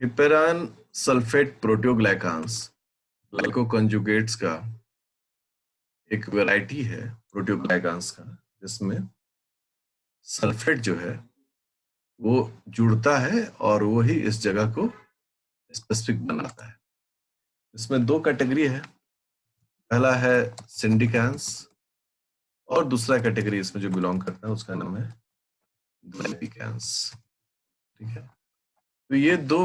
हिपेरान sulphate प्रोटियोग्लाइकान्स ग्लाइकोकंजुगेट्स का एक variety है प्रोटियोग्लाइकान्स का, जिसमें सल्फेट जो है वो जुड़ता है और वो ही इस जगह को स्पेसिफिक बनाता है। इसमें दो कैटेगरी है, पहला है सिंडिकान्स और दूसरा कैटेगरी इसमें जो बिलोंग करता है उसका नाम है ग्लाइपिकान्स। ठीक है, तो ये दो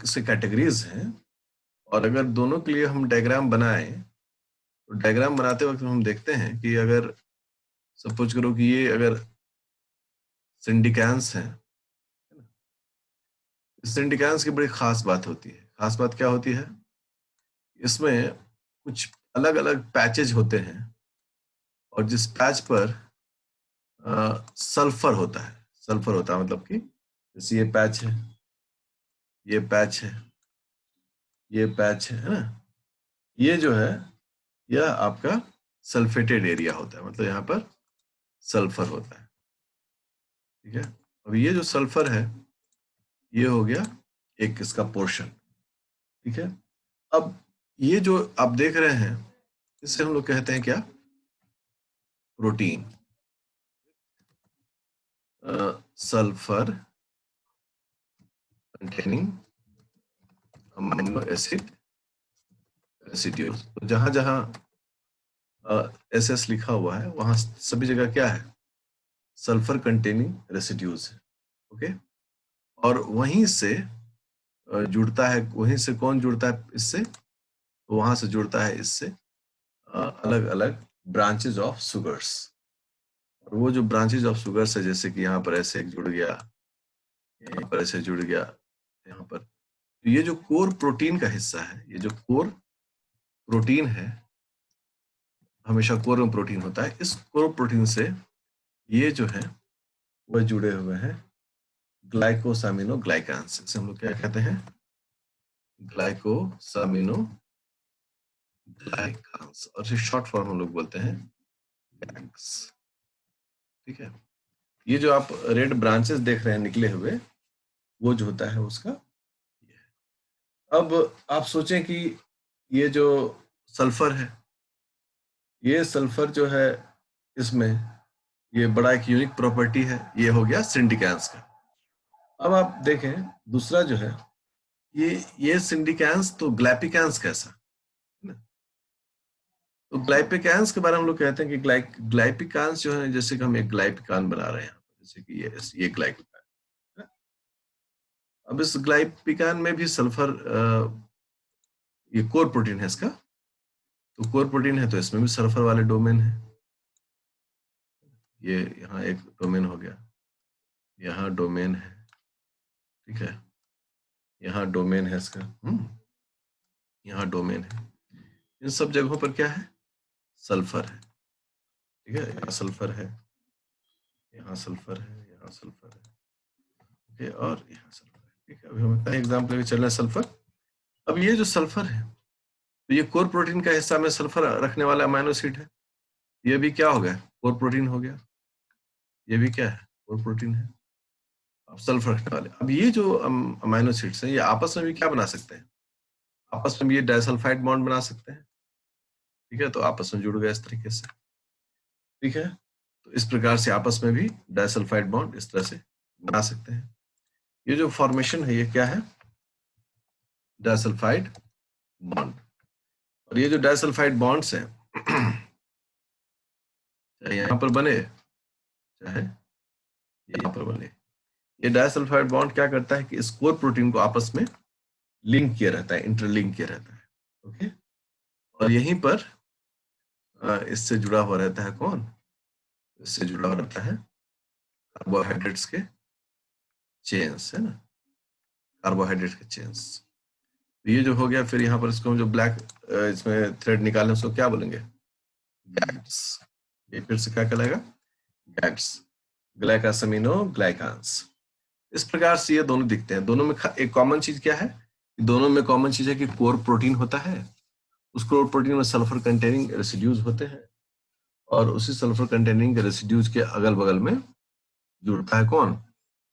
से कैटेगरीज हैं, और अगर दोनों के लिए हम डायग्राम बनाएं तो डायग्राम बनाते वक्त हम देखते हैं कि अगर सपोज करो कि ये अगर सिंडिकान्स है, सिंडिकान्स की बड़ी खास बात होती है। खास बात क्या होती है? इसमें कुछ अलग अलग पैचेज होते हैं, और जिस पैच पर सल्फर होता है, सल्फर होता है मतलब कि जैसे ये पैच है, ये पैच है, ये पैच है ना, ये जो है यह आपका सल्फेटेड एरिया होता है, मतलब यहाँ पर सल्फर होता है। ठीक है, अब ये जो सल्फर है ये हो गया एक इसका पोर्शन। ठीक है, अब ये जो आप देख रहे हैं इसे हम लोग कहते हैं क्या? Protein. Sulphur containing amino acid residues. तो जहां जहां SS लिखा हुआ है वहां सभी जगह क्या है? सल्फर कंटेनिंग रेसिड्यूज है। ओके, और वहीं से जुड़ता है, वहीं से कौन जुड़ता है इससे? तो वहां से जुड़ता है इससे अलग अलग ब्रांचेज ऑफ सुगर्स। और वो जो ब्रांचेज ऑफ सुगर्स है, जैसे कि यहाँ पर ऐसे एक जुड़ गया, यहाँ पर ऐसे जुड़ गया, यहाँ पर, तो ये जो कोर प्रोटीन का हिस्सा है, ये जो कोर प्रोटीन है, हमेशा कोर में प्रोटीन होता है, इस कोर प्रोटीन से ये जो है वह जुड़े हुए हैं ग्लाइकोसामिनो ग्लाइकान्स। इसे हम लोग क्या कहते हैं? ग्लाइकोसामिनो ग्लाइकान्स, और इसे शॉर्ट फॉर्म हम लोग बोलते हैं गैग्स। ठीक है, ये जो आप रेड ब्रांचेस देख रहे हैं निकले हुए, वो जो होता है उसका ये है। अब आप सोचें कि ये जो सल्फर है, ये सल्फर जो है इसमें ये बड़ा एक यूनिक प्रॉपर्टी है, ये हो गया सिंडिकान्स का। अब आप देखें दूसरा जो है ये सिंडिकान्स, तो ग्लाइपिकान्स कैसा है ना? तो ग्लाइपिकान्स के बारे में हम लोग कहते हैं कि ग्लाइपिकान्स जो है, जैसे कि हम एक ग्लाइपिकान बना रहे हैं, जैसे कि ये ग्लाइपिकान है। अब इस ग्लाइपिकान में भी सल्फर, ये कोर प्रोटीन है इसका, तो कोर प्रोटीन है तो इसमें भी सल्फर वाले डोमेन है। ये यहाँ एक डोमेन हो गया, यहाँ डोमेन है। ठीक है, यहाँ डोमेन है इसका, यहाँ डोमेन है। इन सब जगहों पर क्या है? सल्फर है। ठीक है, यहाँ सल्फर है, यहाँ सल्फर है, यहाँ सल्फर है, ओके, और यहाँ सल्फर है। ठीक है, अभी हम इतना एग्जाम्पल लेके चल रहे हैं सल्फर। अब ये जो सल्फर है, तो ये कोर प्रोटीन का हिस्सा में सल्फर रखने वाला अमाइनो एसिड है। ये भी क्या हो गया? कोर प्रोटीन हो गया। ये भी क्या है? कोर प्रोटीन है। अब सल्फर रखने वाले, अब ये जो अमाइनो एसिड्स हैं ये आपस में भी क्या बना सकते हैं? आपस में भी ये डाइसल्फाइड बॉन्ड बना सकते हैं। ठीक है, तो आपस में जुड़ गए इस तरीके से। ठीक है, तो इस प्रकार से आपस में भी डाइसल्फाइड बॉन्ड इस तरह से बना सकते हैं। ये जो फॉर्मेशन है ये क्या है? Disulphide bond. और ये जो डाइसल्फाइड बॉन्ड्स हैं चाहे यहाँ पर बने चाहे यहाँ पर बने, ये डाइसल्फाइड बॉन्ड क्या करता है कि इस कोर प्रोटीन को आपस में लिंक किया रहता है, इंटरलिंक किया रहता है। ओके, और यहीं पर इससे जुड़ा हुआ रहता है कौन? इससे जुड़ा हुआ रहता है कार्बोहाइड्रेट्स के चेन्स, है ना, कार्बोहाइड्रेट के चेन्स। तो ये जो हो गया, फिर यहाँ पर इसको हम जो ब्लैक इसमें थ्रेड निकालें उसको क्या बोलेंगे? गैग्स। ये फिर से क्या कहलाएगा? गैग्स, ग्लाइकोसामिनो ग्लाइकान्स। इस प्रकार से ये दोनों दिखते हैं। दोनों में एक कॉमन चीज क्या है? दोनों में कॉमन चीज है कि कोर प्रोटीन होता है, उस कोर प्रोटीन में सल्फर कंटेनिंग रेसिड्यूज होते हैं, और उसी सल्फर कंटेनिंग रेसिड्यूज के अगल बगल में जुड़ता है कौन?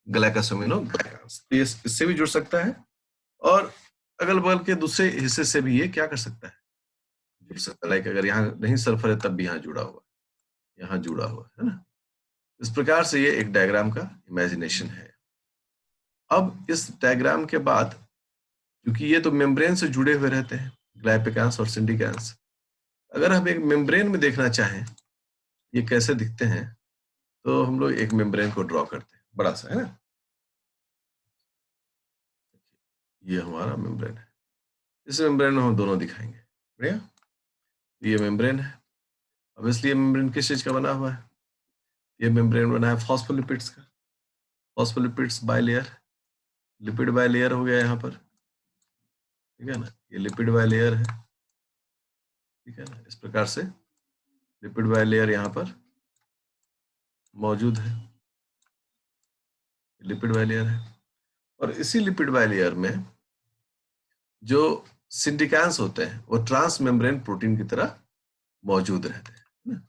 ग्लाइकोसामिनोग्लाइकान्स। तो ये इससे भी जुड़ सकता है और अगल बगल के दूसरे हिस्से से भी ये क्या कर सकता है? जुड़ सकता है। लाइक अगर यहाँ नहीं सल्फर है तब भी यहाँ जुड़ा हुआ है, यहाँ जुड़ा हुआ है ना। इस प्रकार से ये एक डायग्राम का इमेजिनेशन है। अब इस डायग्राम के बाद, क्योंकि ये तो मेम्ब्रेन से जुड़े हुए रहते हैं, ग्लाइपिकान्स और सिंडिकान्स, अगर हम एक मेम्ब्रेन में देखना चाहें ये कैसे दिखते हैं, तो हम लोग एक मेम्ब्रेन को ड्रॉ करते हैं, बड़ा सा, है ना। ये हमारा मेम्ब्रेन है, इस मेम्ब्रेन में हम दोनों दिखाएंगे, बढ़िया। ये मेम्ब्रेन है। अब इसलिए मेम्ब्रेन किस चीज का बना हुआ है? ये मेम्ब्रेन बना है फॉस्फोलिपिड्स का, फॉस्फोलिपिड्स बाइलेयर, लिपिड बाइलेयर हो गया यहाँ पर, ठीक है ना। ये लिपिड बाइलेयर है, ठीक है ना। इस प्रकार से लिपिड बाइलेयर यहाँ पर मौजूद है, लिपिड बाइलेयर है। और इसी लिपिड बाइलेयर में जो सिंडिकान्स होते हैं वो ट्रांस मेम्ब्रेन प्रोटीन की तरह मौजूद रहते हैं, है ना।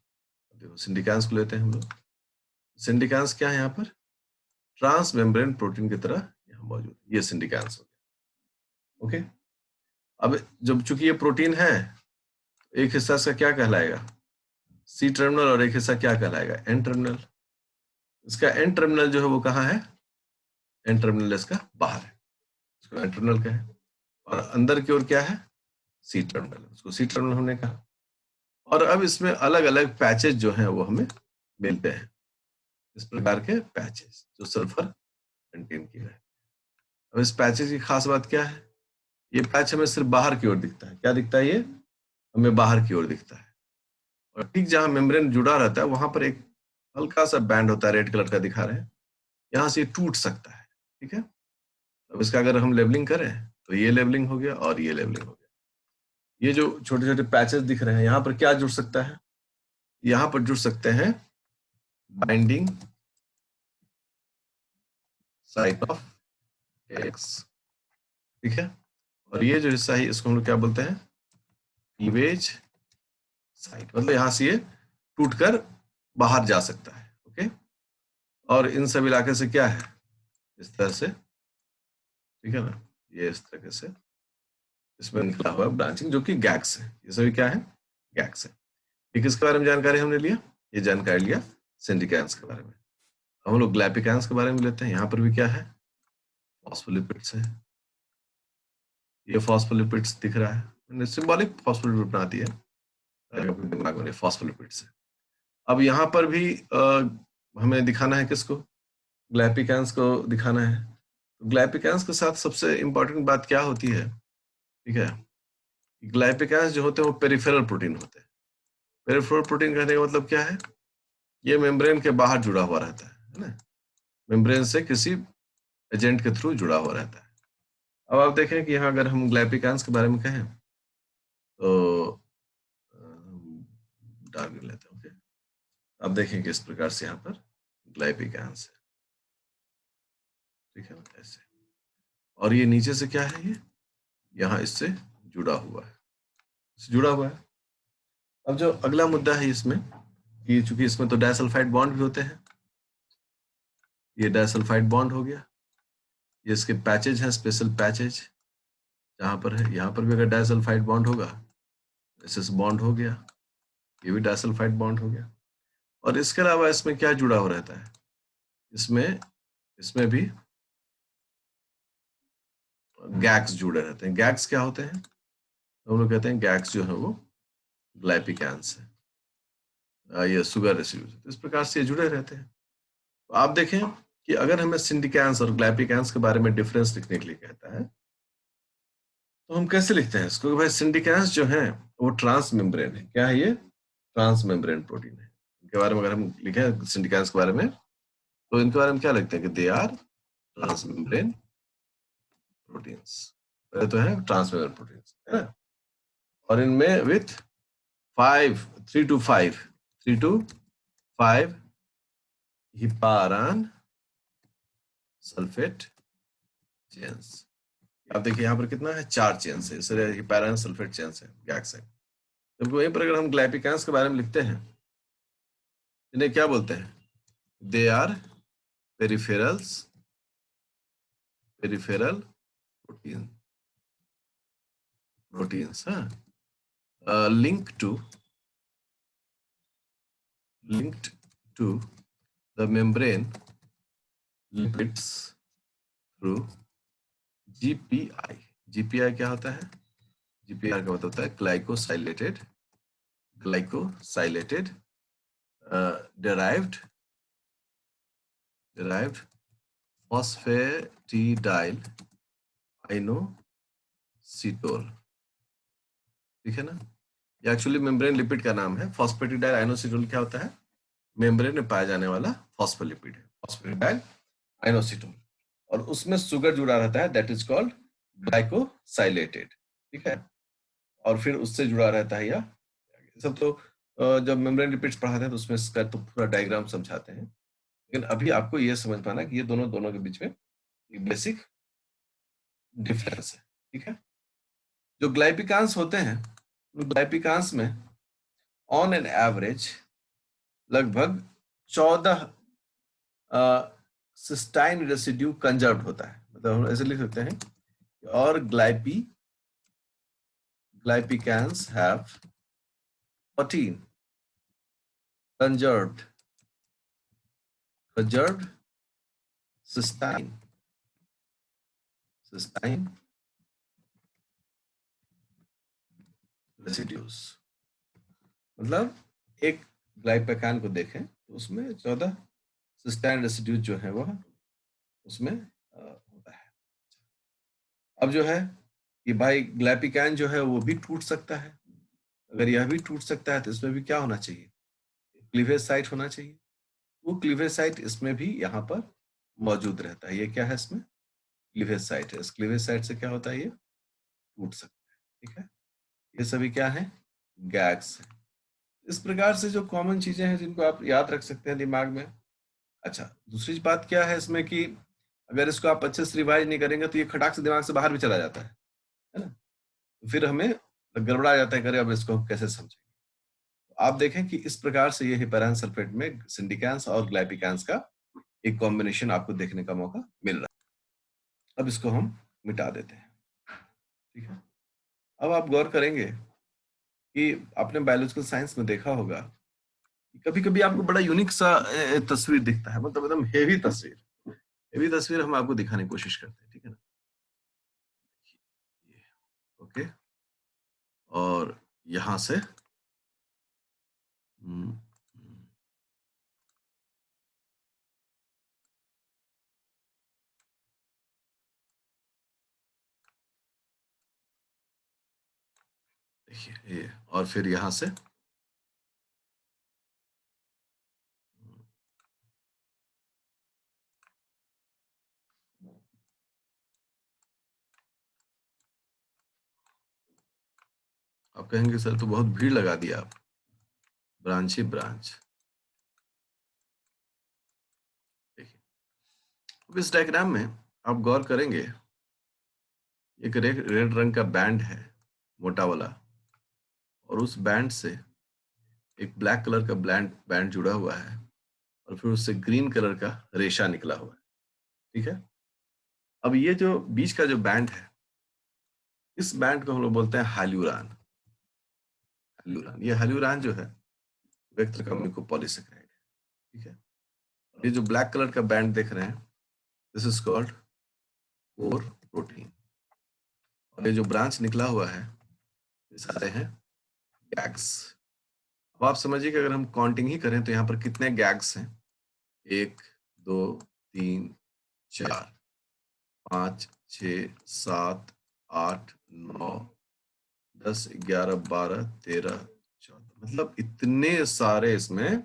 देखो सिंडिकान्स को लेते हैं हम लोग। सिंडिकान्स क्या है यहाँ पर? ट्रांस मेम्ब्रेन प्रोटीन की तरह यहाँ मौजूद, ये सिंडिकान्स हो गया। ओके, अब जब चूंकि ये प्रोटीन है, एक हिस्सा इसका क्या कहलाएगा? सी टर्मिनल, और एक हिस्सा क्या कहलाएगा? N terminal. इसका एन टर्मिनल जो है वो कहाँ है? एन टर्मिनल इसका बाहर है, इसको एन टर्मिनल का है। और अंदर की ओर क्या है? सी टर्मिनल, उसको सी टर्मिनल हमने कहा। और अब इसमें अलग अलग पैचेज जो हैं वो हमें मिलते हैं, इस प्रकार के पैचेज जो सल्फर कंटेन किए हैं। अब इस पैचेज की खास बात क्या है? ये पैच हमें सिर्फ बाहर की ओर दिखता है। क्या दिखता है? ये हमें बाहर की ओर दिखता है। और ठीक जहां मेम्ब्रेन जुड़ा रहता है वहां पर एक हल्का सा बैंड होता है, रेड कलर का दिखा रहे हैं, यहाँ से ये टूट सकता है, ठीक है। अब इसका अगर हम लेबलिंग करें तो ये लेबलिंग हो गया और ये लेबलिंग हो गया। ये जो छोटे छोटे पैचेस दिख रहे हैं, यहाँ पर क्या जुड़ सकता है? यहाँ पर जुड़ सकते हैं बाइंडिंग साइट ऑफ एक्स, ठीक है। और ये जो हिस्सा है इसको हम लोग क्या बोलते हैं? Cleavage site. मतलब यहाँ से ये टूटकर बाहर जा सकता है, ओके। और इन सब इलाके से क्या है? इस तरह से, ठीक है ना, ये इस तरह से इसमें निकला हुआ ब्रांचिंग जो कि गैक्स है। ये सभी क्या है? गैक्स है। ये किसके बारे में जानकारी हमने लिया? ये जानकारी लिया सिंडिकान्स के बारे में। हम लोग ग्लाइपिकान्स के बारे में लेते हैं। यहाँ पर भी क्या है? फॉस्फोलिपिड्स है। ये फॉस्फोलिपिड्स दिख रहा है, मैंने सिंबॉलिक फॉस्फोलिपिड बना दिया दिमाग में, फॉस्फोलिपिड्स है। अब यहाँ पर भी हमें दिखाना है किसको? ग्लाइपिकान्स को दिखाना है। तो ग्लाइपिकान्स के साथ सबसे इंपॉर्टेंट बात क्या होती है, ठीक है? ग्लाइपिकान्स जो होते हैं वो पेरिफेरल प्रोटीन होते हैं। पेरिफेरल प्रोटीन कहने का मतलब क्या है? ये मेम्ब्रेन के बाहर जुड़ा हुआ रहता है ना, मेम्ब्रेन से किसी एजेंट के थ्रू जुड़ा हुआ रहता है। अब आप देखें कि यहाँ अगर हम ग्लाइपिकान्स के बारे में कहें तो डार्क लेते हैं, ओके। अब देखें कि इस प्रकार से यहाँ पर ग्लाइपिकान्स है, ठीक है ना, ऐसे। और ये नीचे से क्या है? ये यहाँ इससे जुड़ा हुआ है, इससे जुड़ा हुआ है। अब जो अगला मुद्दा है इसमें कि चूंकि इसमें तो डाइसल्फाइड बॉन्ड भी होते हैं, ये डाइसल्फाइड बॉन्ड हो गया। ये इसके पैचेज हैं, स्पेशल पैचेज जहां पर है। यहाँ पर भी अगर डाइसल्फाइड बॉन्ड होगा, एसएस बॉन्ड हो गया, ये भी डाइसल्फाइड बॉन्ड हो गया। और इसके अलावा इसमें क्या जुड़ा हुआ रहता है? इसमें भी गैक्स जुड़े रहते हैं। गैक्स क्या होते हैं? हम लोग कहते हैं गैक्स जो है वो ग्लाइपिकान्स है, ये शुगर रेसिड्यूज। इस प्रकार से ये जुड़े रहते हैं। तो आप देखें कि अगर हमें सिंडिकान्स और ग्लाइपिकान्स के बारे में डिफरेंस लिखने के लिए कहता है तो हम कैसे लिखते हैं इसको? भाई सिंडिकान्स जो है वो ट्रांस मेम्ब्रेन है। क्या है ये? ट्रांस मेम्ब्रेन प्रोटीन है। इनके बारे में अगर हम लिखें सिंडिकान्स के बारे में तो इनके बारे में क्या लिखते हैं कि they are transmembrane proteins. पहले तो है ट्रांस मेम्ब्रेन प्रोटीन्स, है ना। और इनमें विथ 3 to 5 हिपारान सल्फेट चेन्स। आप देखिए यहाँ पर कितना है? 4 चेन्स है, इसलिए हिपारान सल्फेट चेन्स है, गैक्स है। जबकि वहीं पर अगर हम ग्लाइपिकान्स के बारे में लिखते हैं, इन्हें क्या बोलते हैं? They are peripheral proteins, linked to the membrane lipids through GPI. GPI क्या होता है? GPI का मतलब होता है glycosylated derived phosphatidyl inositol, ठीक है ना? ये एक्चुअली मेम्ब्रेन लिपिड का नाम है। फॉस्फेटिडाइल आइनोसिटोल क्या होता है? मेम्ब्रेन में पाया जाने वाला फॉस्फोलिपिड है, फॉस्फेटिडाइल आइनोसिटोल, और उसमें शुगर जुड़ा रहता है, दैट इज कॉल्ड ग्लाइकोसाइलेटेड, ठीक है। और फिर उससे जुड़ा रहता है, या सब तो जब मेम्ब्रेन लिपिड्स पढ़ाते हैं तो उसमें इसका तो पूरा डायग्राम समझाते हैं, लेकिन अभी आपको ये समझ पाना कि ये दोनों के बीच में एक बेसिक डिफरेंस है, ठीक है। जो ग्लाइपिकांस होते हैं, ग्लाइपिकांस में ऑन एन एवरेज लगभग 14 सिस्टाइन रेसिड्यू कंजर्व होता है। मतलब हम ऐसे लिख सकते हैं, और ग्लाइपिकांस हैव 14 conserved cystine रेसिड्यूज। मतलब एक ग्लाइपिकान को देखें तो उसमें 14 सिस्टाइन रेसिड्यूज जो है वह उसमें होता है। अब जो है कि भाई ग्लाइपिकान जो है वो भी टूट सकता है। अगर यह भी टूट सकता है तो इसमें भी क्या होना चाहिए? क्लीवेज साइट होना चाहिए। वो क्लीवेज साइट इसमें भी यहाँ पर मौजूद रहता है। ये क्या है? इसमें क्लीवेज साइट है। इस क्लीवेज साइट से क्या होता है? ये टूट सकता है, ठीक है। ये सभी क्या है? गैग्स है। इस प्रकार से जो कॉमन चीजें हैं जिनको आप याद रख सकते हैं दिमाग में। अच्छा, दूसरी बात क्या है इसमें कि अगर इसको आप अच्छे से रिवाइज नहीं करेंगे तो ये खटाक से दिमाग से बाहर भी चला जाता है ना? तो फिर हमें गड़बड़ा जाता है, करे अब इसको हम कैसे समझेंगे। तो आप देखें कि इस प्रकार से ये हेपेरान सल्फेट में सिंडिकांस और ग्लाइपिकांस का एक कॉम्बिनेशन आपको देखने का मौका मिल रहा है। अब इसको हम मिटा देते हैं, ठीक है। अब आप गौर करेंगे कि आपने बायोलॉजिकल साइंस में देखा होगा, कभी कभी आपको बड़ा यूनिक सा तस्वीर दिखता है, मतलब एकदम हेवी तस्वीर हम आपको दिखाने की कोशिश करते हैं, ठीक है ना। ओके, और यहां से देखिए ये, और फिर यहां से आप कहेंगे सर तो बहुत भीड़ लगा दिया आप, ब्रांच ही ब्रांच। देखिए अब इस डायग्राम में आप गौर करेंगे, एक रेड रंग का बैंड है, मोटा वाला, और उस बैंड से एक ब्लैक कलर का बैंड जुड़ा हुआ है, और फिर उससे ग्रीन कलर का रेशा निकला हुआ है, ठीक है। अब ये जो बीच का जो बैंड है, इस बैंड को हम लोग बोलते हैं हाल्यूरान। ये हाल्यूरान जो है वेक्टर का म्यूकोपॉलीसेकेराइड है, ठीक है। ये जो ब्लैक कलर का बैंड देख रहे हैं, this is called core protein, और ये जो ब्रांच निकला हुआ है ये सारे हैं गैग्स। अब आप समझिए कि अगर हम काउंटिंग ही करें तो यहाँ पर कितने गैग्स हैं? 1 2 3 4 5 6 7 8 9 10 11 12 13 14, मतलब इतने सारे इसमें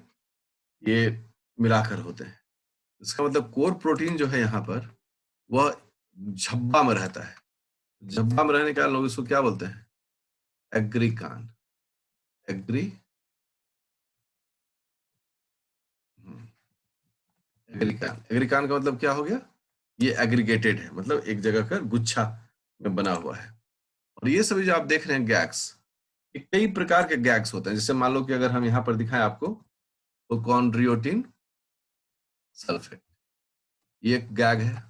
ये मिलाकर होते हैं। इसका मतलब कोर प्रोटीन जो है यहाँ पर वह झब्बा में रहता है। झब्बा में रहने के कारण लोग इसको क्या बोलते हैं? एग्रीकान। एग्रीकान का मतलब क्या हो गया? ये एग्रीगेटेड है, मतलब एक जगह का गुच्छा में बना हुआ है। और ये सभी जो आप देख रहे हैं गैग्स, ये कई प्रकार के गैग्स होते हैं। जैसे मान लो कि अगर हम यहाँ पर दिखाएं आपको, तो कॉन्ड्रियोटिन सल्फेट, ये एक गैग है,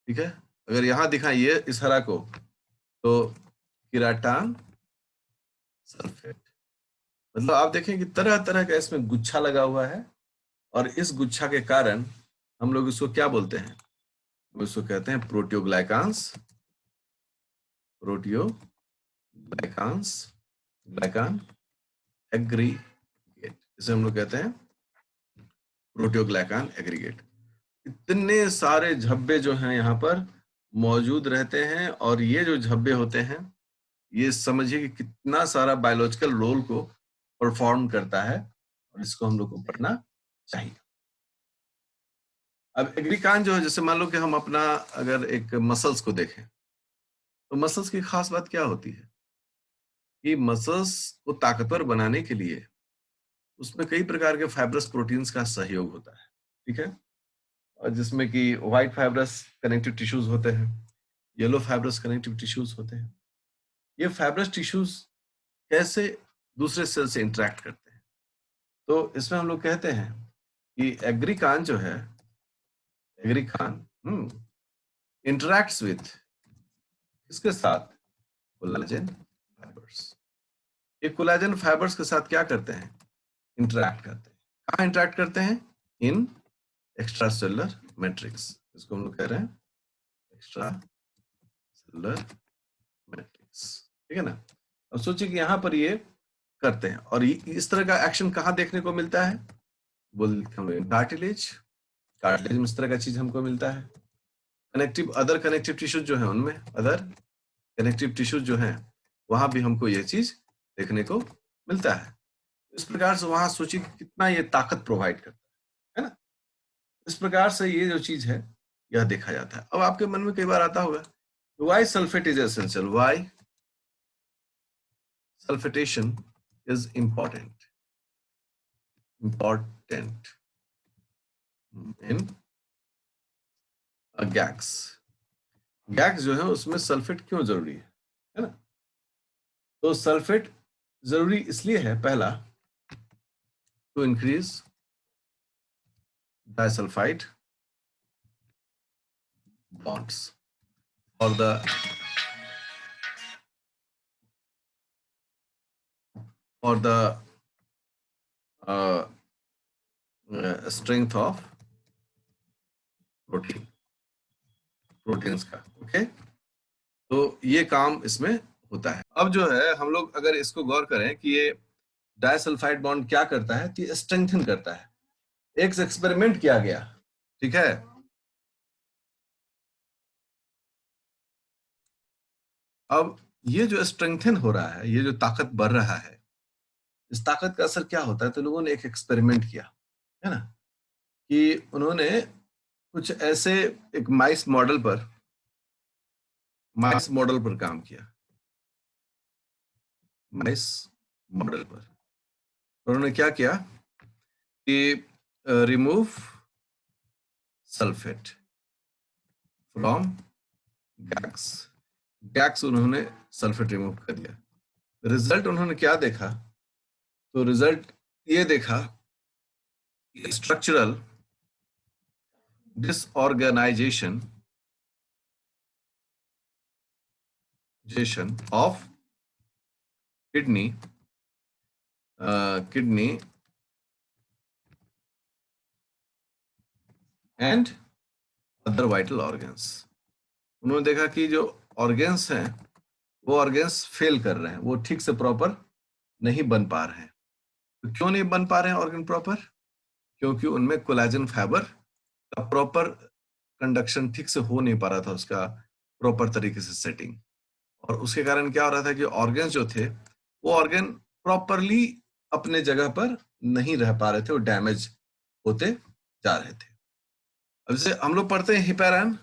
ठीक है। अगर यहां दिखाइए इस हरा को, तो किराटान सल्फेट, मतलब आप देखें कि तरह तरह का इसमें गुच्छा लगा हुआ है, और इस गुच्छा के कारण हम लोग इसको क्या बोलते हैं, इसको कहते हैं प्रोटियोग्लाइकान्स, प्रोटियोग्लाइकान्स, ग्लाइकान एग्रीगेट, इसे हम लोग कहते हैं प्रोटियोग्लाइकान एग्रीगेट। इतने सारे झब्बे जो हैं यहाँ पर मौजूद रहते हैं, और ये जो झब्बे होते हैं ये समझिए कि कितना सारा बायोलॉजिकल रोल को परफॉर्म करता है, और इसको हम लोग को पढ़ना चाहिए। अब एग्रीकान जो है, जैसे मान लो कि हम अपना अगर एक मसल्स को देखें, तो मसल्स की खास बात क्या होती है कि मसल्स को ताकतवर बनाने के लिए उसमें कई प्रकार के फाइब्रस प्रोटीन्स का सहयोग होता है, ठीक है। और जिसमें कि व्हाइट फाइब्रस कनेक्टिव टिश्यूज होते हैं, येलो फाइब्रस कनेक्टिव टिश्यूज होते हैं। ये फाइब्रस टिश्यूज कैसे दूसरे सेल से इंटरेक्ट करते हैं, तो इसमें हम लोग कहते हैं कि एग्रीकान जो है, एग्रीकान इंटरेक्ट्स विथ इसके साथ कोलाजन फाइबर्स। ये कोलाजन फाइबर्स के साथ क्या करते हैं, इंटरेक्ट करते हैं। कहाँ इंटरेक्ट करते हैं, इन एक्स्ट्रा सेलुलर मैट्रिक्स, इसको हम लोग कह रहे हैं एक्स्ट्रा सेलुलर मैट्रिक्स, ठीक है ना। अब सोचिए कि यहाँ पर ये करते हैं, और इस तरह का एक्शन कहाँ देखने को मिलता है, बोलते हैं कार्टिलेज, कार्टिलेज में इस तरह का चीज हमको मिलता है। कनेक्टिव अदर कनेक्टिव टिश्यूज जो है, उनमें अदर कनेक्टिव टिश्यूज जो है वहां भी हमको ये चीज देखने को मिलता है। इस प्रकार से वहां सोचिए कितना ये ताकत प्रोवाइड करता है ना। इस प्रकार से ये जो चीज है यह देखा जाता है। अब आपके मन में कई बार आता होगा, why sulphate is essential, why sulphation is important in GAGs. GAGs जो है उसमें सल्फेट क्यों जरूरी है ना। तो सल्फेट जरूरी इसलिए है, पहला to increase disulphide bonds for the uh, strength of proteins का, ओके। तो ये काम इसमें होता है। अब जो है हम लोग अगर इसको गौर करें कि ये डाइसल्फाइड बॉन्ड क्या करता है, कि स्ट्रेंथन करता है। एक एक्सपेरिमेंट किया गया, ठीक है। अब ये जो स्ट्रेंथन हो रहा है, ये जो ताकत बढ़ रहा है, इस ताकत का असर क्या होता है, तो लोगों ने एक एक्सपेरिमेंट किया, है ना, कि उन्होंने कुछ ऐसे एक माइस मॉडल पर काम किया, माइस मॉडल पर। उन्होंने क्या किया कि remove sulphate from gags, gags उन्होंने सल्फेट रिमूव कर दिया। रिजल्ट उन्होंने क्या देखा, तो रिजल्ट ये देखा structural disorganisation of kidney and other vital organs। उन्होंने देखा कि जो ऑर्गेन्स हैं वो ऑर्गेन्स फेल कर रहे हैं, वो ठीक से प्रॉपर नहीं बन पा रहे हैं। तो क्यों नहीं बन पा रहे हैं ऑर्गन प्रॉपर, क्योंकि उनमें कोलेजन फाइबर का प्रॉपर कंडक्शन ठीक से हो नहीं पा रहा था, उसका प्रॉपर तरीके से सेटिंग। और उसके कारण क्या हो रहा था कि ऑर्गन्स जो थे वो ऑर्गन प्रॉपरली अपने जगह पर नहीं रह पा रहे थे, वो डैमेज होते जा रहे थे। अब जैसे हम लोग पढ़ते हैं हिपेरन,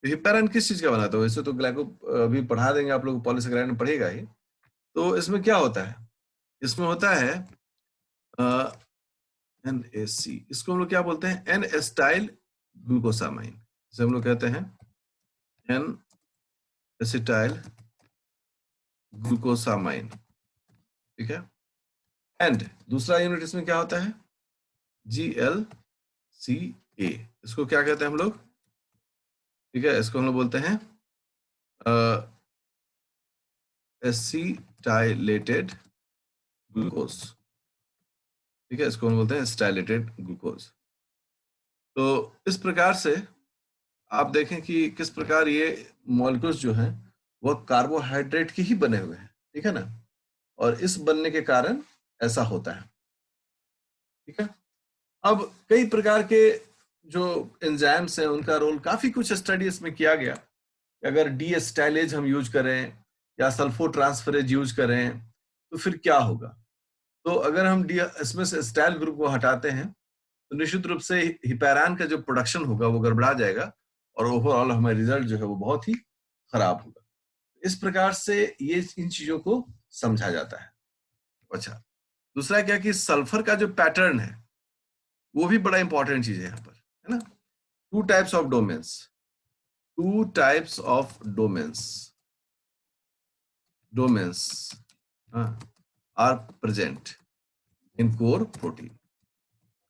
हिपेरन किस चीज का बनाता है, वैसे तो ग्लाइको अभी पढ़ा देंगे आप लोग, पॉलीसेकेराइड में पढ़ेगा ही। तो इसमें क्या होता है, इसमें होता है NAC, इसको हम लोग क्या बोलते हैं, एन एसिटाइल ग्लूकोसामाइन, इसे हम लोग कहते हैं एन एसिटाइल ग्लूकोसामाइन, ठीक है। एंड दूसरा यूनिट इसमें क्या होता है, GLCA, ए, इसको क्या कहते हैं हम लोग? ठीक है, इसको हम लोग बोलते हैं एसिटाइलेटेड ग्लूकोज। ठीक है, इसको हम बोलते हैं एसिटाइलेटेड ग्लूकोज। तो इस प्रकार से आप देखें कि किस प्रकार ये मॉलिक्यूल्स जो हैं वो कार्बोहाइड्रेट के ही बने हुए हैं, ठीक है ना, और इस बनने के कारण ऐसा होता है। ठीक है, अब कई प्रकार के जो एंजाइम्स हैं उनका रोल काफी कुछ स्टडी इसमें किया गया। अगर डीएसिटाइलेज हम यूज करें या सल्फोट्रांसफरेज यूज करें तो फिर क्या होगा? तो अगर हम इसमें से एसिटाइल ग्रुप को हटाते हैं तो निश्चित रूप से हिपैरान का जो प्रोडक्शन होगा वो गड़बड़ा जाएगा और ओवरऑल हमारा रिजल्ट जो है वो बहुत ही खराब होगा। इस प्रकार से ये इन चीजों को समझा जाता है। अच्छा, दूसरा क्या कि सल्फर का जो पैटर्न है वो भी बड़ा इंपॉर्टेंट चीज है यहाँ पर, है ना। Two types of domains, two types of domains are present in core protein.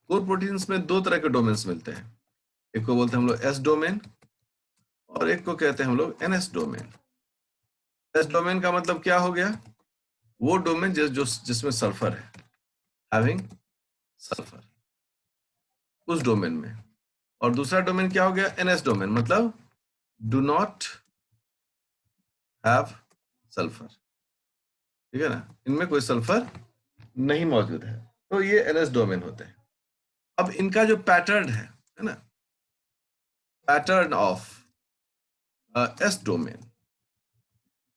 Core proteins में दो तरह के डोमेन्स मिलते हैं, एक को बोलते हैं हम लोग एस डोमेन और एक को कहते हैं हम लोग एनएस डोमेन। एस डोमेन का मतलब क्या हो गया? वो डोमेन जिसमें सल्फर है, हैविंग सल्फर, उस डोमेन में। और दूसरा डोमेन क्या हो गया? एनएस डोमेन, मतलब डू नॉट हैव सल्फर। ठीक है ना, इनमें कोई सल्फर नहीं मौजूद है, तो ये एनएस डोमेन होते हैं। अब इनका जो पैटर्न है ना, pattern of S domain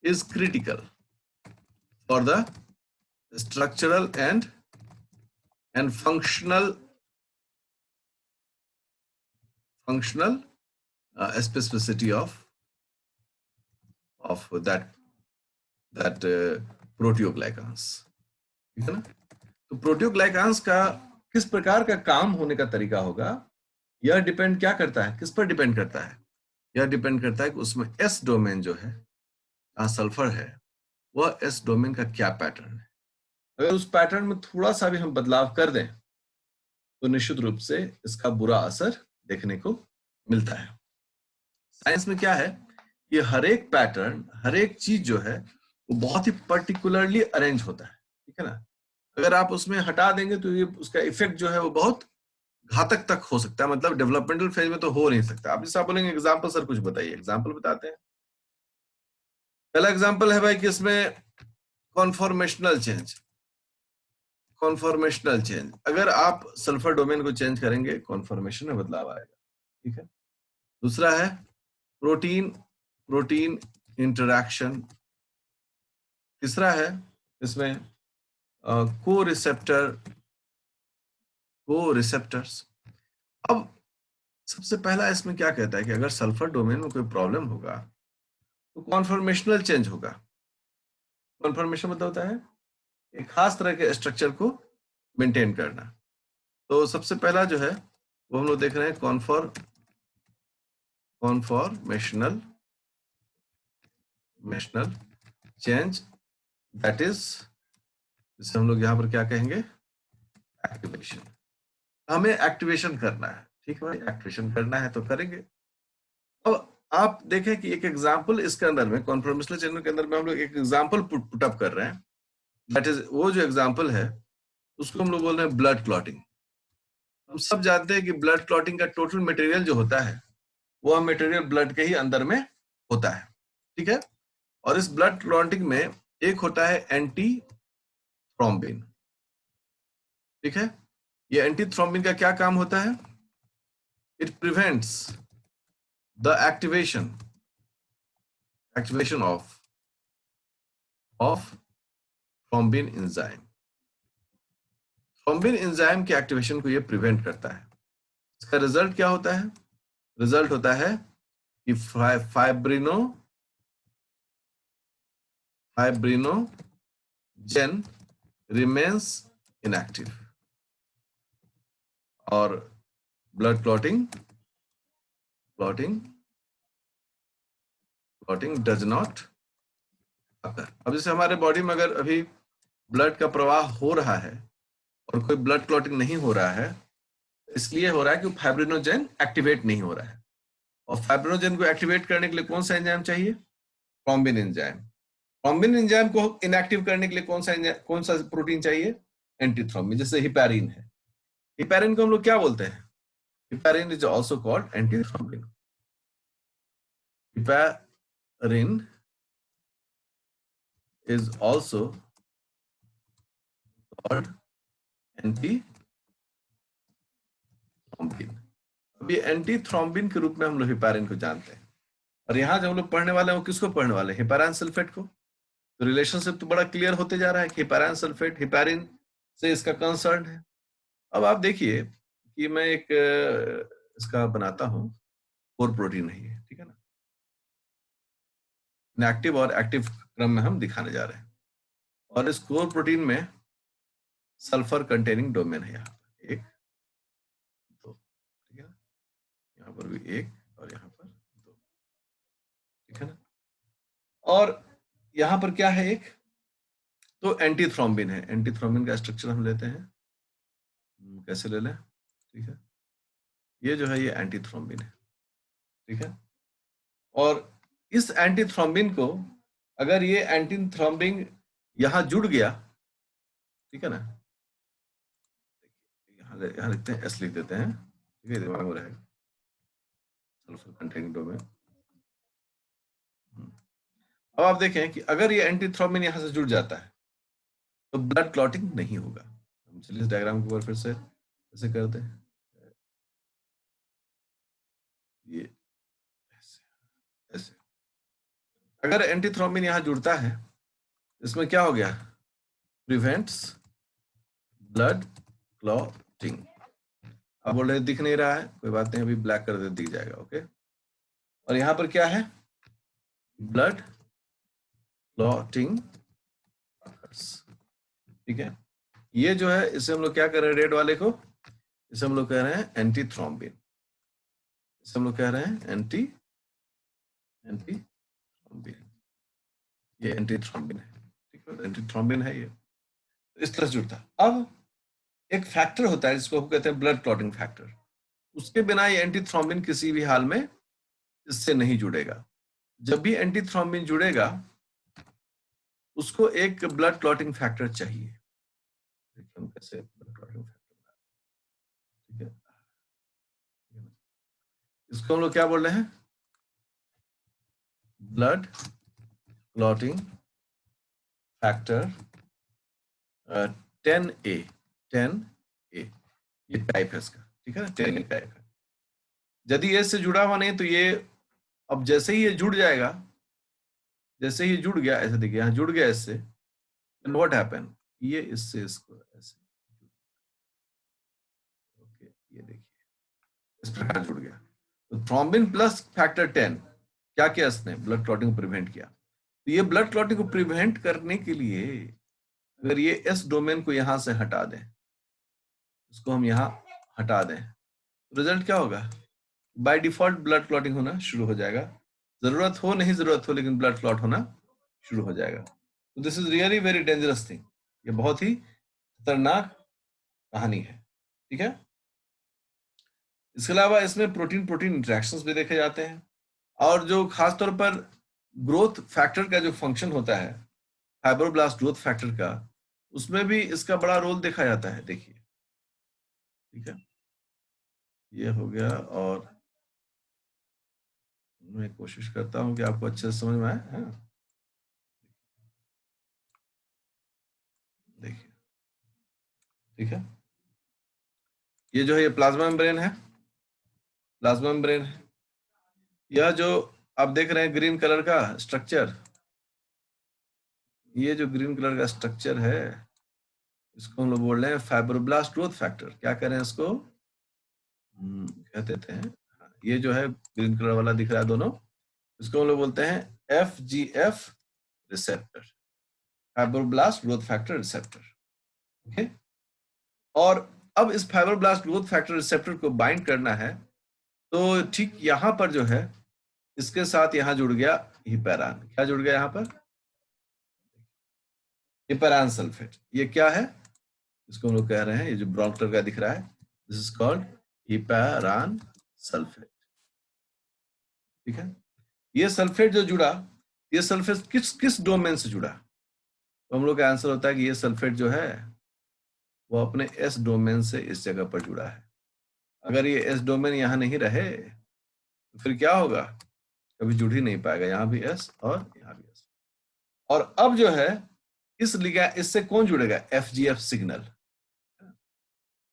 is critical for the structural and functional specificity of that प्रोटियोग्लाइकांस। ठीक है ना, तो प्रोटियोग्लाइकांस का किस प्रकार का काम होने का तरीका होगा, यह डिपेंड क्या करता है, किस पर डिपेंड करता है? यह डिपेंड करता है कि उसमें एस डोमेन जो है, जहां सल्फर है, वह एस डोमेन का क्या पैटर्न है। अगर उस पैटर्न में थोड़ा सा भी हम बदलाव कर दें तो निश्चित रूप से इसका बुरा असर देखने को मिलता है। साइंस में क्या है कि हर एक पैटर्न, हर एक चीज जो है वो बहुत ही पर्टिकुलरली अरेंज होता है। ठीक है ना, अगर आप उसमें हटा देंगे तो ये उसका इफेक्ट जो है वो बहुत घातक तक हो सकता है, मतलब डेवलपमेंटल फेज में तो हो नहीं सकता। आप जैसे आप बोलेंगे एग्जाम्पल सर कुछ बताइए, एग्जाम्पल बताते हैं। पहला एग्जाम्पल है भाई कि इसमें कॉन्फॉर्मेशनल चेंज। कॉन्फॉर्मेशनल चेंज, अगर आप सल्फर डोमेन को चेंज करेंगे कॉन्फॉर्मेशन में बदलाव आएगा। ठीक है, दूसरा है प्रोटीन प्रोटीन इंटरैक्शन। तीसरा है इसमें को रिसेप्टर्स। अब सबसे पहला इसमें क्या कहता है कि अगर सल्फर डोमेन में कोई प्रॉब्लम होगा तो कॉन्फॉर्मेशनल चेंज होगा। कॉन्फॉर्मेशन मतलब होता है एक खास तरह के स्ट्रक्चर को मेंटेन करना। तो सबसे पहला जो है वो हम लोग देख रहे हैं कॉन्फॉर्मेशनल चेंज, दैट इज, जिसे हम लोग यहां पर क्या कहेंगे, एक्टिवेशन। हमें एक्टिवेशन करना है। ठीक है भाई, एक्टिवेशन करना है तो करेंगे। अब आप देखें कि एक एग्जांपल इसके अंदर में, कॉन्फॉर्मेशनल चेंज के अंदर में हम लोग एक एग्जांपल पुट अप कर रहे हैं, दैट इज, वो जो एग्जांपल है उसको हम लोग बोल रहे हैं ब्लड क्लॉटिंग। हम सब जानते हैं कि ब्लड क्लॉटिंग का टोटल मटेरियल जो होता है वो मटेरियल ब्लड के ही अंदर में होता है। ठीक है, और इस ब्लड क्लॉटिंग में एक होता है एंटी थ्रोम्बिन। ठीक है, ये एंटी थ्रोम्बिन का क्या काम होता है? It prevents the activation of thrombin enzyme. Thrombin enzyme के एक्टिवेशन को ये प्रिवेंट करता है। इसका रिजल्ट क्या होता है? रिजल्ट होता है कि फाइब्रिनोजेन रिमेन्स इनएक्टिव और blood clotting does not occur. अब जैसे हमारे बॉडी में अगर अभी ब्लड का प्रवाह हो रहा है और कोई ब्लड क्लॉटिंग नहीं हो रहा है इसलिए हो रहा है कि फाइब्रिनोजेन एक्टिवेट नहीं हो रहा है, और फाइब्रिनोजेन को एक्टिवेट करने के लिए कौन सा एंजाइम चाहिए? Thrombin enzyme. थ्रोम्बिन एंजाइम को इनएक्टिव करने के लिए कौन सा प्रोटीन चाहिए? एंटीथ्रोम्बिन। जैसे हिपैरिन है, हिपैरिन को हम लोग क्या बोलते हैं? Heparin is also called antithrombin. Heparin is also called antithrombin. अभी एंटीथ्रोम्बिन के रूप में हम लोग हिपैरिन को जानते हैं, और यहाँ जो हम लोग पढ़ने वाले हैं वो किसको पढ़ने वाले हैं? हिपैरान सल्फेट को। तो रिलेशनशिप तो बड़ा क्लियर होते जा रहा है कि हिपैरान सल्फेट हिपैरिन से इसका कंसर्न है। अब आप देखिए कि मैं एक इसका बनाता हूं, कोर प्रोटीन है ये, ठीक है ना। इनएक्टिव और एक्टिव क्रम में हम दिखाने जा रहे हैं, और इस कोर प्रोटीन में सल्फर कंटेनिंग डोमेन है, यहाँ पर एक, दो, ठीक है ना, यहाँ पर भी एक और यहाँ पर दो, ठीक है ना। और यहाँ पर क्या है? एक तो एंटीथ्रोम्बिन है। एंटीथ्रोम्बिन का स्ट्रक्चर हम लेते हैं, कैसे ले लें? ठीक है, ये जो है ये एंटीथ्रोम्बिन है, ठीक है। और इस एंटीथ्रोम्बिन को, अगर ये एंटीथ्रोम्बिन यहाँ जुड़ गया, ठीक है ना, यहाँ लिखते हैं, एस लिख देते हैं, ठीक है, दिमाग में रहेगा, सल्फर कंटेनिंग डोमेन। अब आप देखें कि अगर ये एंटीथ्रोम्बिन यहाँ से जुड़ जाता है तो ब्लड क्लॉटिंग नहीं होगा। हम चलिए इस डायग्राम को फिर से ऐसे करते हैं, ये ऐसे ऐसे। अगर एंटीथ्रोम्बिन यहाँ जुड़ता है, इसमें क्या हो गया? Prevents blood clotting. अब बोल रहे दिख नहीं रहा है, कोई बात नहीं, अभी ब्लैक कर दे, दिख जाएगा, ओके। और यहाँ पर क्या है? ब्लड क्लॉटिंग, ठीक है। ये जो है, इसे हम लोग क्या कर रहे हैं? रेड वाले को इसे हम लोग कह रहे हैं एंटीथ्रोम्बिन। इसे हम लोग कह रहे हैं एंटीथ्रोम्बिन। ये एंटीथ्रोम्बिन है, ठीक है, एंटीथ्रोम्बिन है ये, इस तरह से जुड़ता है। अब एक फैक्टर होता है जिसको हम कहते हैं ब्लड क्लॉटिंग फैक्टर, उसके बिना ये एंटीथ्रोम्बिन किसी भी हाल में इससे नहीं जुड़ेगा। जब भी एंटीथ्रोम्बिन जुड़ेगा, उसको एक ब्लड क्लॉटिंग फैक्टर चाहिए। देखिए हम कैसे ब्लड क्लॉटिंग फैक्टर, ठीक है, इसको हम लोग क्या बोल रहे हैं? Blood clotting factor 10A। 10A ये टाइप है इसका, ठीक है ना, 10A टाइप है। यदि ए से जुड़ा हुआ नहीं तो ये, अब जैसे ही ये जुड़ जाएगा, जैसे ही जुड़ गया, ऐसे देखिए यहाँ जुड़ गया इससे, then what happen? ये इससे इसको ऐसे, ओके, ये देखिए इस प्रकार जुड़ गया। तो थ्रोम्बिन प्लस फैक्टर 10 क्या किया इसने? ब्लड क्लॉटिंग को प्रिवेंट किया। तो ये ब्लड क्लॉटिंग को प्रिवेंट करने के लिए अगर ये एस डोमेन को यहां से हटा दें, इसको हम यहाँ हटा दें, तो रिजल्ट क्या होगा? बाय डिफॉल्ट ब्लड क्लॉटिंग होना शुरू हो जाएगा। जरूरत हो नहीं जरूरत हो, लेकिन ब्लड क्लॉट होना शुरू हो जाएगा। तो this is really very dangerous thing. ये बहुत ही खतरनाक कहानी है, ठीक है। इसके अलावा इसमें प्रोटीन प्रोटीन इंटरेक्शंस भी देखे जाते हैं, और जो खासतौर पर ग्रोथ फैक्टर का जो फंक्शन होता है, फाइब्रोब्लास्ट ग्रोथ फैक्टर का, उसमें भी इसका बड़ा रोल देखा जाता है। देखिए, ठीक है, ये हो गया, और मैं कोशिश करता हूं कि आपको अच्छे से समझ में आए। देखिए, ठीक है, ये जो है ये प्लाज्मा मेम्ब्रेन है, प्लाज्मा मेम्ब्रेन है। यह जो आप देख रहे हैं ग्रीन कलर का स्ट्रक्चर, ये जो ग्रीन कलर का स्ट्रक्चर है, इसको हम लोग बोल रहे हैं फाइब्रोब्लास्ट ग्रोथ फैक्टर। क्या कह रहे हैं इसको? क्या कहते हैं? ये जो है ग्रीन कलर वाला दिख रहा है दोनों, इसको हम लोग बोलते हैं FGF receptor, fibroblast growth factor receptor, okay. और अब इस फाइब्रोब्लास्ट ग्रोथ फैक्टर रिसेप्टर को बाइंड करना है, तो ठीक यहां पर जो है, इसके साथ यहां जुड़ गया हिपैरान। क्या जुड़ गया यहां पर? हिपैरान सल्फेट। ये क्या है? इसको हम लोग कह रहे हैं, ये जो ब्राउन कलर का दिख रहा है, दिस इज कॉल्ड हीपैरान सल्फेट। ठीक है, ये सल्फेट जो जुड़ा, ये सल्फेट किस किस डोमेन से जुड़ा? तो हम लोग का आंसर होता है कि ये सल्फेट जो है वो अपने एस डोमेन से इस जगह पर जुड़ा है। अगर ये एस डोमेन यहाँ नहीं रहे तो फिर क्या होगा, कभी जुड़ ही नहीं पाएगा, यहाँ भी एस और यहाँ भी एस। और अब जो है इस लिगा इससे कौन जुड़ेगा, एफजीएफ सिग्नल।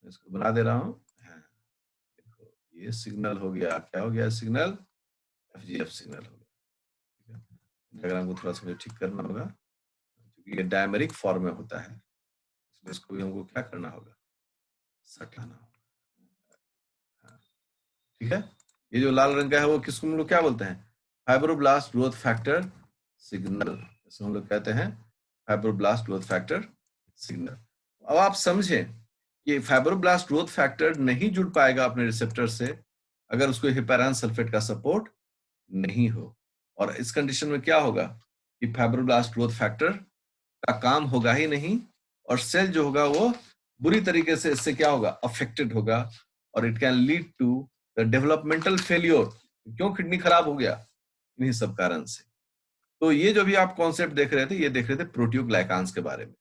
इसको बना दे रहा हूं, देखो ये सिग्नल हो गया, क्या हो गया सिग्नल, एफजीएफ सिग्नल हो गया। ठीक है, डायग्राम को थोड़ा सा मुझे ठीक करना होगा क्योंकि ये डायमेरिक फॉर्म में होता है, इसलिए इसको भी हमको क्या करना होगा, सटाना होगा। ठीक है, ये जो लाल रंग का है वो किसको हम लोग क्या बोलते हैं, फाइब्रोब्लास्ट ग्रोथ फैक्टर सिग्नल, इसको हम लोग कहते हैं फाइब्रोब्लास्ट ग्रोथ फैक्टर सिग्नल। अब आप समझें कि फाइब्रोब्लास्ट ग्रोथ फैक्टर नहीं जुड़ पाएगा अपने रिसेप्टर से अगर उसको हीपैरान सल्फेट का सपोर्ट नहीं हो। और इस कंडीशन में क्या होगा कि फाइब्रोब्लास्ट ग्रोथ फैक्टर का काम होगा ही नहीं, और सेल जो होगा वो बुरी तरीके से इससे क्या होगा, अफेक्टेड होगा, और it can lead to the developmental failure. क्यों किडनी खराब हो गया, इन्हीं सब कारण से। तो ये जो भी आप कॉन्सेप्ट देख रहे थे, ये देख रहे थे प्रोटियोग्लाइकान्स के बारे में।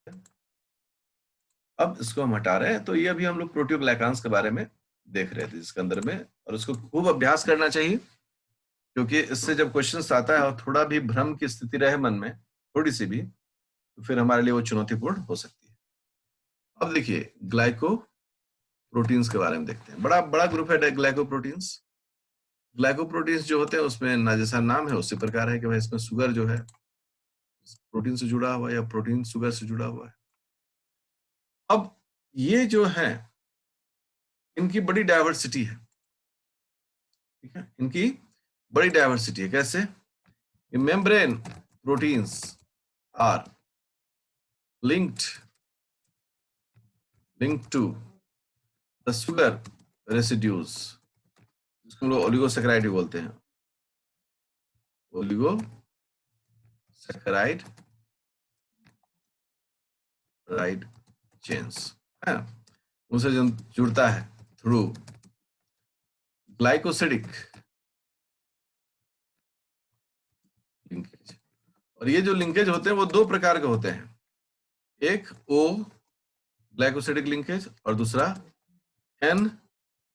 अब इसको हम हटा रहे हैं, तो ये अभी हम लोग प्रोटियोग्लाइकान्स के बारे में देख रहे थे इसके अंदर में, और इसको खूब अभ्यास करना चाहिए क्योंकि इससे जब क्वेश्चन आता है और थोड़ा भी भ्रम की स्थिति रहे मन में थोड़ी सी भी, तो फिर हमारे लिए वो चुनौतीपूर्ण हो सकती है। अब देखिए ग्लाइको प्रोटीन्स के बारे में देखते हैं। बड़ा बड़ा ग्रुप है ग्लाइको प्रोटीन्स। ग्लाइको प्रोटीन्स जो होते हैं उसमें ना जैसा नाम है उसी प्रकार है कि भाई इसमें शुगर जो है प्रोटीन से जुड़ा हुआ है या प्रोटीन शुगर से जुड़ा हुआ है। अब ये जो है इनकी बड़ी डायवर्सिटी है। ठीक है, इनकी बड़ी डायवर्सिटी है। कैसे, membrane proteins are linked to the sugar residues, जिसको हम लोग ओलिगोसैकेराइड भी बोलते हैं, ओलिगोसैकेराइड राइड चेन्स है, उनसे जो जुड़ता है थ्रू ग्लाइकोसिडिक लिंकेज। और ये जो लिंकेज होते हैं वो दो प्रकार के होते हैं, एक ओ ग्लाइकोसिडिक लिंकेज और दूसरा एन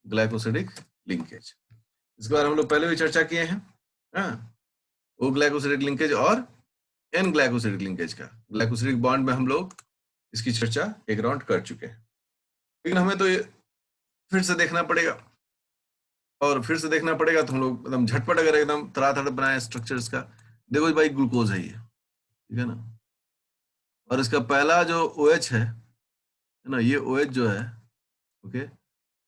ग्लाइकोसिडिक लिंकेज। इसके बारे में हम लोग पहले भी चर्चा किए हैं, ओ ग्लाइकोसिडिक लिंकेज और एन ग्लाइकोसिडिक लिंकेज का। ग्लाइकोसिडिक बॉन्ड में हम लोग इसकी चर्चा एक राउंड कर चुके हैं, लेकिन हमें तो ये फिर से देखना पड़ेगा, और फिर से देखना पड़ेगा तो हम लोग एकदम झटपट अगर एकदम तड़ातड़ बनाए स्ट्रक्चर इसका। देखो भाई ग्लूकोज है ये, ठीक है ना, और इसका पहला जो OH है ना, ये OH जो है, ओके,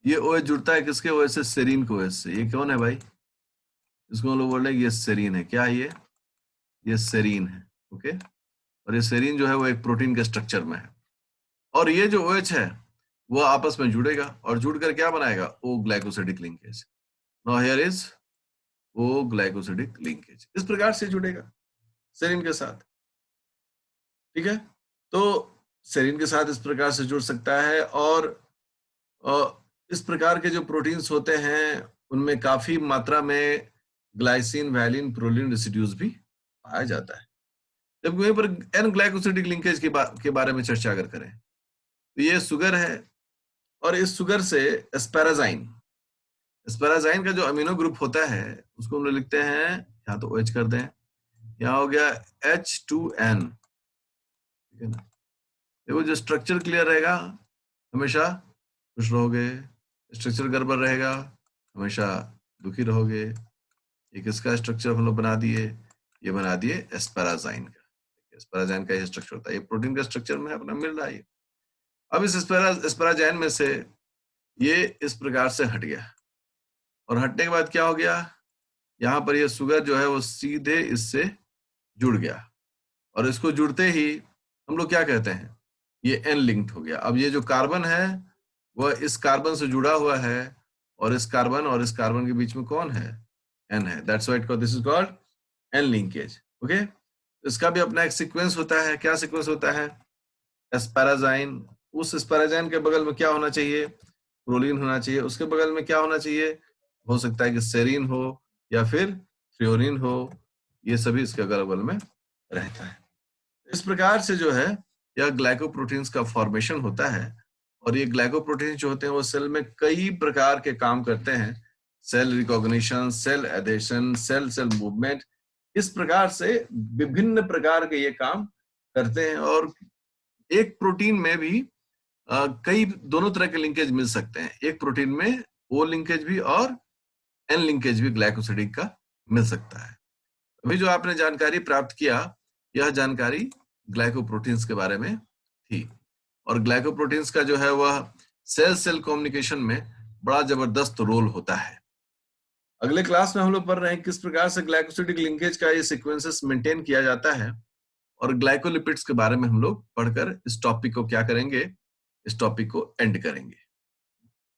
ये OH जुड़ता है किसके OH से, सेरीन के OH से। ये कौन है भाई, इसको हम लोग बोल रहे हैं ये सेरीन है। क्या है ये सेरीन है, ओके। और ये सेरीन जो है वो एक प्रोटीन के स्ट्रक्चर में है, और ये जो OH है वो आपस में जुड़ेगा और जुड़कर क्या बनाएगा, O glycosidic linkage. Now here is O glycosidic linkage, इस प्रकार से जुड़ेगा सेरीन के साथ। ठीक है, तो सेरीन के साथ इस प्रकार से जुड़ सकता है, और इस प्रकार के जो प्रोटीन्स होते हैं उनमें काफी मात्रा में ग्लाइसिन, वैलिन, प्रोलिन रेसिड्यूज भी पाया जाता है। जब वहीं पर एन ग्लाइकोसिडिक लिंकेज के बारे में चर्चा अगर करें तो ये शुगर है, और इस शुगर से एस्पैराजाइन, एस्पैराजाइन का जो अमीनो ग्रुप होता है उसको हम लोग लिखते हैं, यहाँ तो OH कर दें, यहाँ हो गया H2N। ठीक है ना, देखो जो स्ट्रक्चर क्लियर रहेगा हमेशा खुश रहोगे, स्ट्रक्चर गड़बड़ रहेगा हमेशा दुखी रहोगे। एक इसका स्ट्रक्चर हम लोग बना दिए, ये बना दिए एस्पैराजाइन का। एस्पैराजाइन का ये स्ट्रक्चर होता है, ये प्रोटीन का स्ट्रक्चर में अपना मिल रहा है। अब इस एस्पैराजाइन में से ये इस प्रकार से हट गया, और हटने के बाद क्या हो गया, यहाँ पर ये शुगर जो है वो सीधे इससे जुड़ गया, और इसको जुड़ते ही हम लोग क्या कहते हैं, ये एन लिंक्ड हो गया। अब ये जो कार्बन है वह इस कार्बन से जुड़ा हुआ है, और इस कार्बन के बीच में कौन है, एन है। That's why this is called an linkage, okay. इसका भी अपना एक सीक्वेंस होता है। क्या सीक्वेंस होता है, एस्पैराजाइन, उस एस्पैराजाइन के बगल में क्या होना चाहिए, प्रोलीन होना चाहिए, उसके बगल में क्या होना चाहिए, हो सकता है कि सेरीन हो या फिर थ्रियोनिन हो, ये सभी इसके अगल बगल में रहता है। इस प्रकार से जो है यह ग्लाइकोप्रोटीन्स का फॉर्मेशन होता है, और ये ग्लाइकोप्रोटीन्स जो होते हैं वो सेल में कई प्रकार के काम करते हैं, cell recognition, cell adhesion, cell cell movement, इस प्रकार से विभिन्न प्रकार के ये काम करते हैं। और एक प्रोटीन में भी कई दोनों तरह के लिंकेज मिल सकते हैं, एक प्रोटीन में ओ लिंकेज भी और एन लिंकेज भी ग्लाइकोसिडिक का मिल सकता है। अभी जो आपने जानकारी प्राप्त किया, यह जानकारी ग्लाइकोप्रोटीन्स के बारे में थी, और ग्लाइकोप्रोटीन्स का जो है वह सेल सेल कम्युनिकेशन में बड़ा जबरदस्त रोल होता है। अगले क्लास में हम लोग पढ़ रहे हैं किस प्रकार से ग्लाइकोसिडिक लिंकेज का ये सीक्वेंसेस मेंटेन किया जाता है, और ग्लाइकोलिपिड्स के बारे में हम लोग पढ़कर इस टॉपिक को क्या करेंगे, इस टॉपिक को एंड करेंगे।